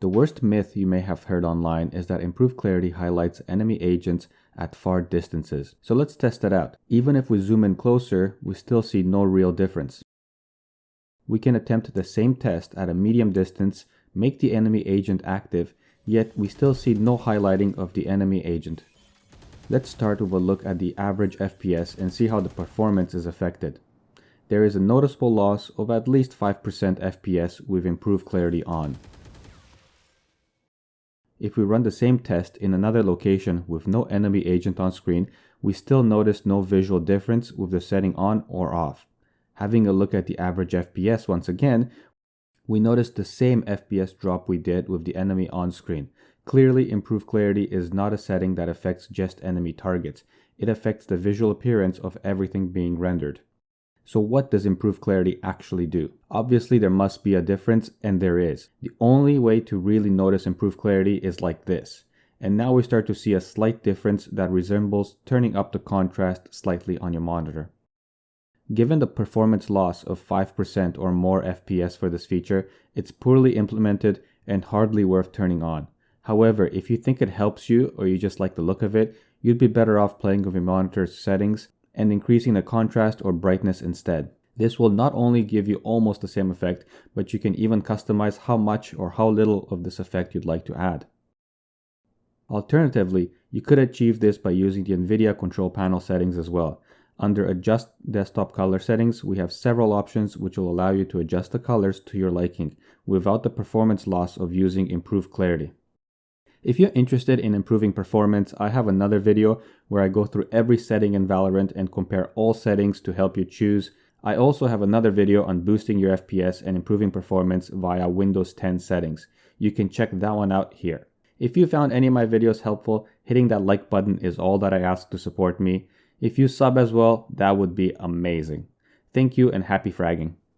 The worst myth you may have heard online is that improved clarity highlights enemy agents at far distances. So let's test it out. Even if we zoom in closer, we still see no real difference. We can attempt the same test at a medium distance, make the enemy agent active, yet we still see no highlighting of the enemy agent. Let's start with a look at the average FPS and see how the performance is affected. There is a noticeable loss of at least 5% FPS with improved clarity on. If we run the same test in another location with no enemy agent on screen, we still notice no visual difference with the setting on or off. Having a look at the average FPS once again, we notice the same FPS drop we did with the enemy on screen. Clearly, improved clarity is not a setting that affects just enemy targets. It affects the visual appearance of everything being rendered. So what does improved clarity actually do? Obviously there must be a difference, and there is. The only way to really notice improved clarity is like this. And now we start to see a slight difference that resembles turning up the contrast slightly on your monitor. Given the performance loss of 5% or more FPS for this feature, it's poorly implemented and hardly worth turning on. However, if you think it helps you or you just like the look of it, you'd be better off playing with your monitor's settings and increasing the contrast or brightness instead. This will not only give you almost the same effect, but you can even customize how much or how little of this effect you'd like to add. Alternatively, you could achieve this by using the NVIDIA control panel settings as well. Under Adjust Desktop Color Settings, we have several options which will allow you to adjust the colors to your liking without the performance loss of using improved clarity. If you're interested in improving performance, I have another video where I go through every setting in Valorant and compare all settings to help you choose. I also have another video on boosting your FPS and improving performance via Windows 10 settings. You can check that one out here. If you found any of my videos helpful, hitting that like button is all that I ask to support me. If you sub as well, that would be amazing. Thank you and happy fragging.